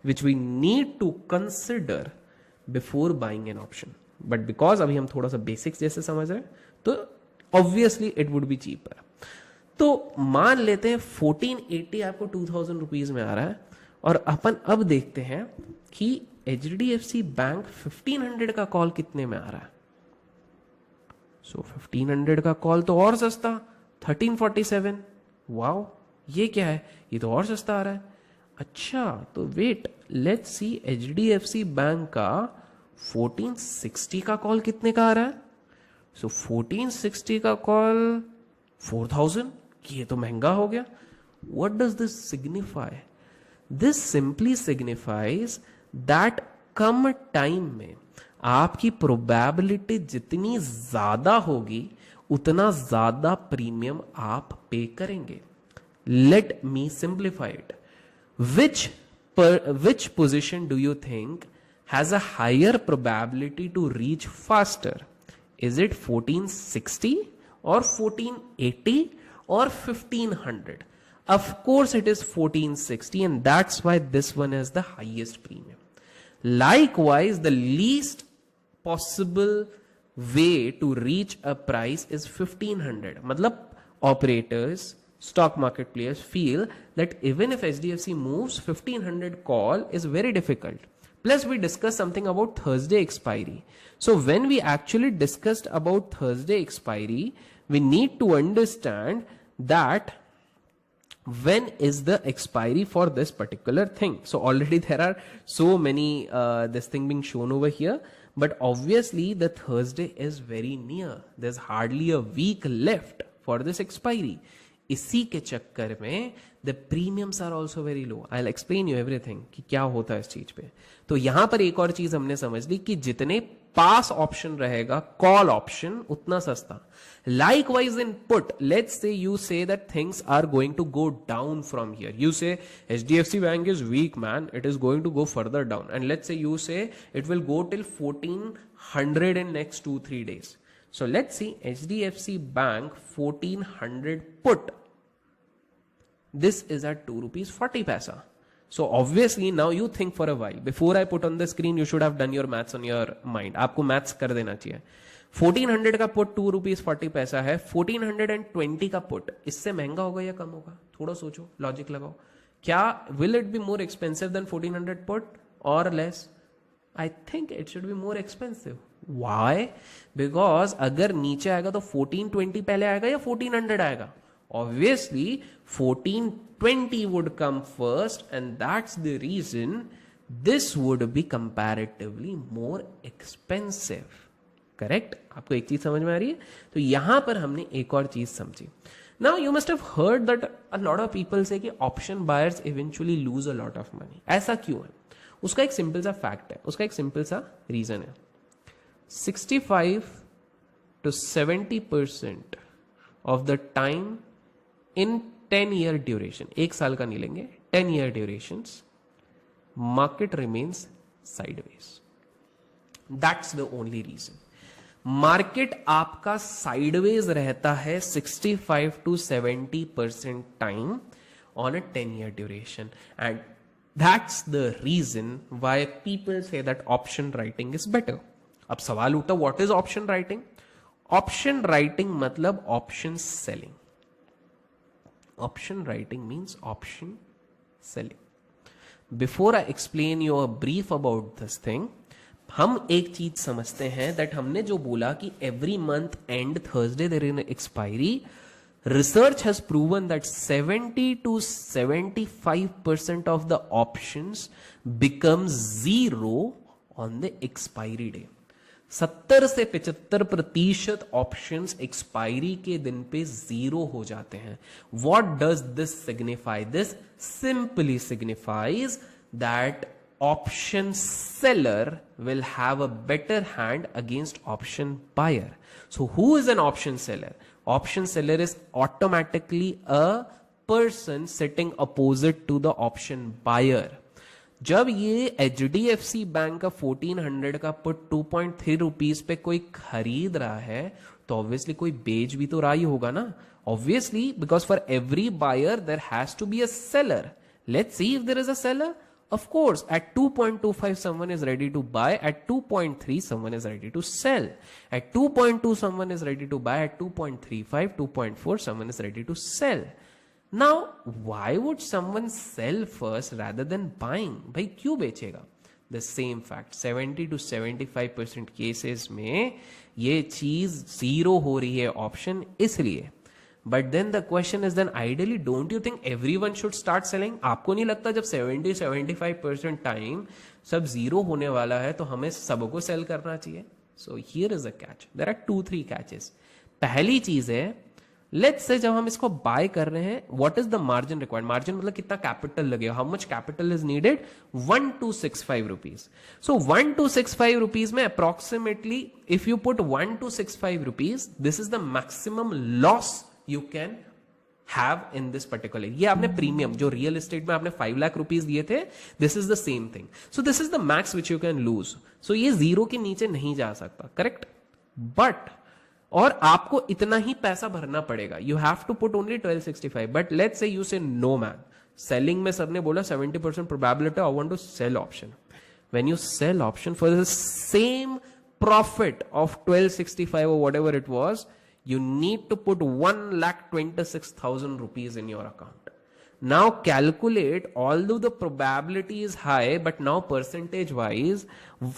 which we need to consider before buying an option. But because अभी हम थोड़ा सा बेसिक्स जैसे समझ रहे हैं तो obviously it would be cheaper. तो मान लेते हैं 1480 आपको 2000 रुपीज में आ रहा है और अपन अब देखते हैं कि HDFC बैंक 1500 का कॉल कितने में आ रहा है. सो 1500 का कॉल तो और सस्ता 1347. वाओ, ये क्या है, ये तो और सस्ता आ रहा है. अच्छा तो wait, let's see HDFC bank का 1460 का कॉल कितने का आ रहा है. सो 1460 का कॉल 4000. ये तो महंगा हो गया. What does this signify? This simply signifies that come time में आपकी प्रोबेबिलिटी जितनी ज्यादा होगी उतना ज्यादा प्रीमियम आप पे करेंगे. Let me simplify it. which position do you think has a higher probability to reach faster? Is it 1460 or 1480 or 1500? Of course it is 1460, and that's why this one is the highest premium. Likewise, the least possible way to reach a price is 1500. मतलब operators, stock market players feel that even if HDFC moves, 1500 call is very difficult. Plus we discussed something about Thursday expiry. So when we actually discussed about Thursday expiry, we need to understand that when is the expiry for this particular thing. So already there are so many this thing being shown over here, but obviously the Thursday is very near. There's hardly a week left for this expiry. इसी के चक्कर में the premiums are also very low. I'll explain you everything कि क्या होता है इस चीज पे. तो यहां पर एक और चीज हमने समझ ली कि जितने पास ऑप्शन रहेगा कॉल ऑप्शन उतना सस्ता. Likewise in put, let's say you say that things are going to go down from here. You say HDFC Bank is weak, man. It is going to go further down. And let's say you say it will go till 1400 in next 2-3 days. So let's see HDFC Bank 1400 put. This is at 2 rupees 40 paisa. So obviously now you think for a while. Before I put on the screen, you should have done your maths on your mind. आपको maths कर देना चाहिए. 1400 का put 2 rupees 40 पैसा है. 1420 का put इससे महंगा होगा या कम होगा? थोड़ा सोचो, लॉजिक लगाओ. क्या will it be more expensive than 1400 put or less? I think it should be more expensive. Why? Because अगर नीचे आएगा तो 1420 पहले आएगा या 1400 आएगा? Obviously 1420 would come first, and that's the reason this would be comparatively more expensive. Correct? आपको एक चीज समझ में आ रही है? तो यहां पर हमने एक और चीज समझी. Now you must have heard that a lot of people say कि option buyers eventually lose a lot of money. ऐसा क्यों है? उसका एक सिंपल सा फैक्ट है, उसका एक सिंपल सा रीजन है. 65 to 70% of the time in 10-year duration, एक साल का नहीं लेंगे, 10-year durations, market remains sideways. That's the only reason. Market आपका साइडवेज रहता है 65 to 70% time on a 10-year duration, and that's the reason why people say that option writing is better. अब सवाल उठा, what is option writing? Option writing मतलब option selling. Option writing means option selling. Before I explain you a brief about this thing, हम एक चीज समझते हैं that हमने जो बोला कि every month end Thursday there is an expiry. Research has proven that 70 to 75% of the options become zero on the expiry day. 70 से 75% ऑप्शंस एक्सपायरी के दिन पे जीरो हो जाते हैं. What does this signify? This simply signifies that option seller will have a better hand against option buyer. So who is an option seller? Option seller is automatically a person sitting opposite to the option buyer. जब ये HDFC bank का 1400 का put 2.3 rupees पे कोई खरीद रहा है तो ऑब्वियसली कोई बेच भी तो रहा ही होगा ना. Obviously, because for every buyer there has to be a seller. Let's see if there is a seller. Of course, at 2.25 someone is ready to buy, at 2.3 someone is ready to sell, at 2.2 someone is ready to buy, at 2.35, 2.4 someone is ready to sell. Now, why would someone sell first rather than buying? भाई क्यों बेचेगा? The same fact, 70 to 75% cases में ये चीज zero हो रही है option इसलिए. But then the question is, then ideally don't you think everyone should start selling? आपको नहीं लगता जब 70-75% टाइम सब जीरो होने वाला है तो हमें सबको सेल करना चाहिए? So here is a catch. There are 2-3 catches. पहली चीज है, लेट्स से जब हम इसको बाय कर रहे हैं, what is the margin required? Margin मतलब कितना कैपिटल लगेगा, how much capital is needed? 1265 rupees. So 1265 rupees में approximately if you put 1265 rupees, this is the maximum loss you can have in this particular. ये आपने premium जो real estate में आपने 5 lakh rupees दिए थे, this is the same thing. So this is the max which you can lose. So ये zero के नीचे नहीं जा सकता, करेक्ट? बट और आपको इतना ही पैसा भरना पड़ेगा. You have to put only 1265. But let's say you say no man, selling में सबने बोला 70% probability, I want to sell option. When you sell option for the same profit of 1265 or whatever it was, you need to put 1,26,000 rupees in your account. Now calculate, although the probability is high, but now percentage wise,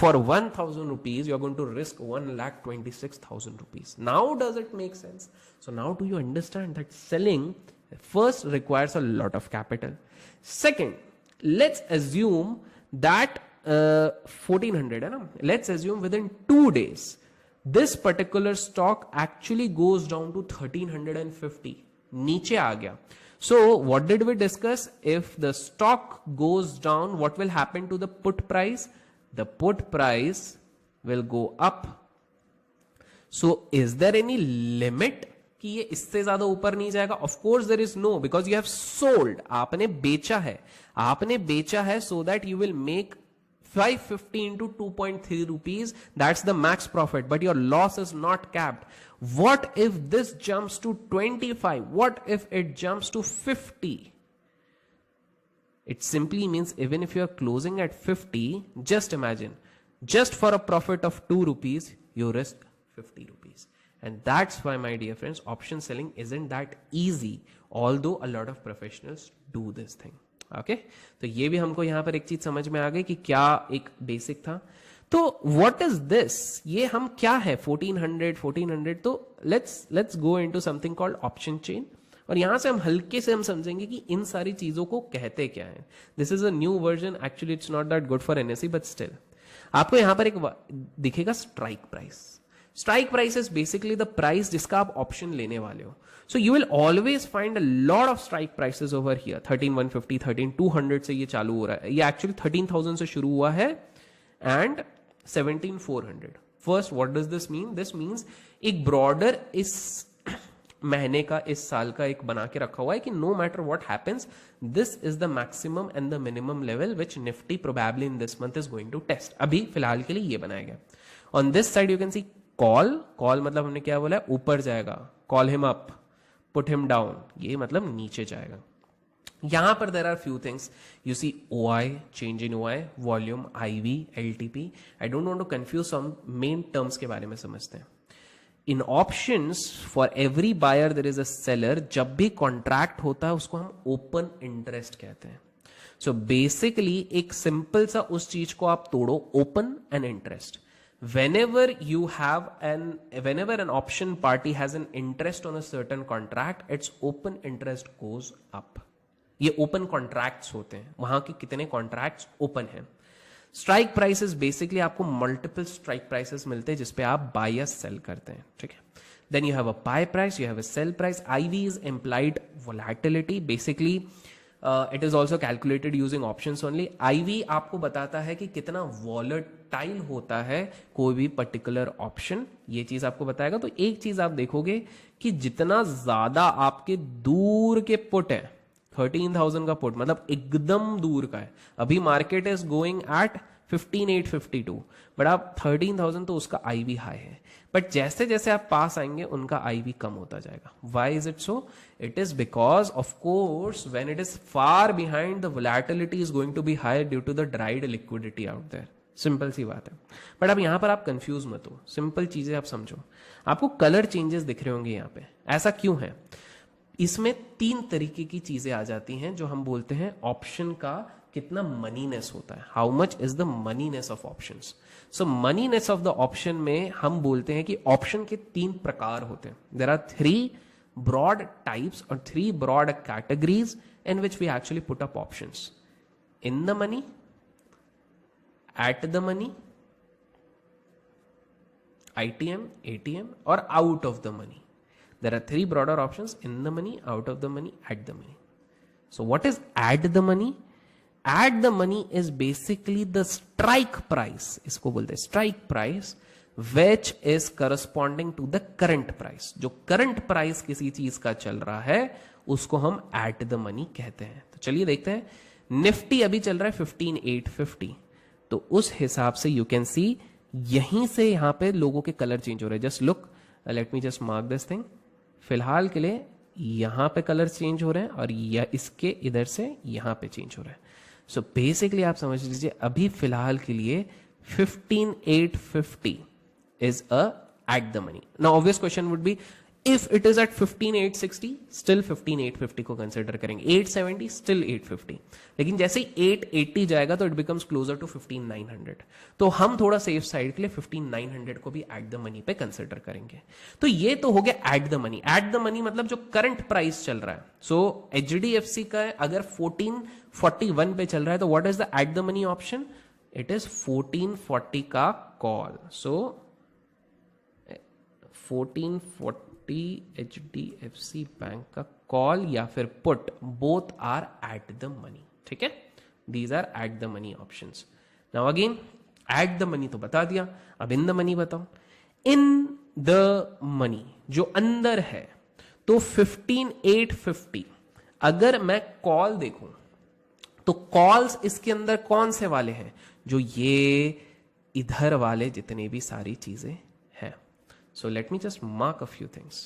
for 1,000 rupees, you're going to risk 1,26,000 rupees. Now does it make sense? So now do you understand that selling first requires a lot of capital? Second, let's assume that 1400 है ना, let's assume within 2 days, this particular stock actually goes down to 1350, नीचे आ गया. So what did we discuss? If the stock goes down, what will happen to the put price? The put price will go up. So is there any limit कि ये इससे ज्यादा ऊपर नहीं जाएगा? Of course there is no, because you have sold. आपने बेचा है so that you will make 550 into 2.3 rupees. That's the max profit, but your loss is not capped. What if this jumps to 25? What if it jumps to 50? It simply means even if you are closing at 50, just imagine, just for a profit of 2 rupees, you risk 50 rupees. And that's why, my dear friends, option selling isn't that easy, although a lot of professionals do this thing. Okay तो ये भी हमको यहां पर एक चीज समझ में आ गई कि क्या एक बेसिक था. तो व्हाट इज दिस, ये हम क्या है 1400. तो let's go into something called option chain, और यहां से हम हल्के से हम समझेंगे कि इन सारी चीजों को कहते क्या है. This is a new version, actually it's not that good for NSC, but still आपको यहां पर एक दिखेगा strike price. Strike price is basically the price जिसका आप ऑप्शन लेने वाले हो. So you will always find a lot of strike prices over here. 13,150, 13,200 से ये चालू हो रहा है. ये actually 13,000 से शुरू हुआ है and 17,400. First, what does this mean? This means एक broader इस महीने का, इस साल का एक बना के रखा हुआ है कि no matter what happens, this is the maximum and the minimum level which Nifty probably in this month is going to test. अभी फिलहाल के लिए ये बनाया गया. On this side you can see call मतलब हमने क्या बोला है, ऊपर जाएगा, call him up, put him down, ये मतलब नीचे जाएगा. यहां पर there are few things you see, OI, change in OI, volume, IV, LTP. I don't want to confuse some main terms के बारे में समझते हैं. In options, for every buyer there is a seller. जब भी contract होता है उसको हम open interest कहते हैं. So basically एक simple सा उस चीज को आप तोड़ो, open and interest. Whenever an option party has an interest on a certain contract, its open interest goes up. ये open contracts होते हैं, वहां के कितने contracts open हैं. Strike prices basically आपको multiple strike prices मिलते हैं जिसपे आप buy या sell करते हैं, ठीक है. Then you have a buy price, you have a sell price. IV is implied volatility. Basically it is also calculated using options only. IV आपको बताता है कि कितना volatile होता है कोई भी particular option, ये चीज आपको बताएगा. तो एक चीज आप देखोगे कि जितना ज्यादा आपके दूर के पुट है, 13,000 का पुट मतलब एकदम दूर का है, अभी market is going at 15,852, but आप 13,000 तो उसका आई वी हाई है, बट जैसे जैसे आप पास आएंगे उनका आई वी कम होता जाएगा. Why is it so? It is because of course when it is far behind the volatility is going to be higher due to the dried liquidity out there. Simple सी बात है. बट अब यहां पर आप कंफ्यूज मत हो, simple चीजें आप समझो. आपको कलर चेंजेस दिख रहे होंगे यहां पे. ऐसा क्यों है? इसमें 3 तरीके की चीजें आ जाती हैं जो हम बोलते हैं ऑप्शन का कितना मनीनेस होता है. How much is the moneyness of options. So moneyness of the option में हम बोलते हैं कि ऑप्शन के 3 प्रकार होते हैं. There are 3 broad types or 3 broad categories in which we actually put up options: in the money, at the money, ITM, ATM, or out of the money. There are 3 broader options: in the money, out of the money, at the money. So what is at the money? At the money is basically the strike price. इसको बोलते हैं strike price, which is corresponding to the current price. जो current price किसी चीज का चल रहा है उसको हम at the money कहते हैं. तो चलिए देखते हैं. निफ्टी अभी चल रहा है 15,850, तो उस हिसाब से यू कैन सी यहीं से यहां पे लोगों के कलर चेंज हो रहे हैं. Just look, let me just mark this thing. फिलहाल के लिए यहां पे कलर चेंज हो रहे हैं और इसके इधर से यहां पे चेंज हो रहा है. सो बेसिकली आप समझ लीजिए अभी फिलहाल के लिए 15,850 is at the money. Now obvious question would be, if it is at 15,860, still 15,850 को कंसिडर करेंगे. 870 still 850. लेकिन जैसे ही 880 जाएगा तो it becomes closer to 15,900. तो हम थोड़ा सेफ साइड के लिए 15,900 को भी at the money पे कंसिडर करेंगे. तो ये तो हो गया at the money. At the money मतलब जो करंट प्राइस चल रहा है. सो HDFC का अगर 1441 पे चल रहा है तो what is the at the money option? It is 1440 का कॉल. सो 1440 HDFC बैंक का कॉल या फिर put, both are at the money. ठीक है, these are at the money options. Now again at the money तो बता दिया, अब इन द मनी बताओ. इन द मनी जो अंदर है, तो 15,850 अगर मैं कॉल देखूं तो कॉल्स इसके अंदर कौन से वाले हैं? जो ये इधर वाले जितने भी सारी चीजें हैं. So let me just mark a few things.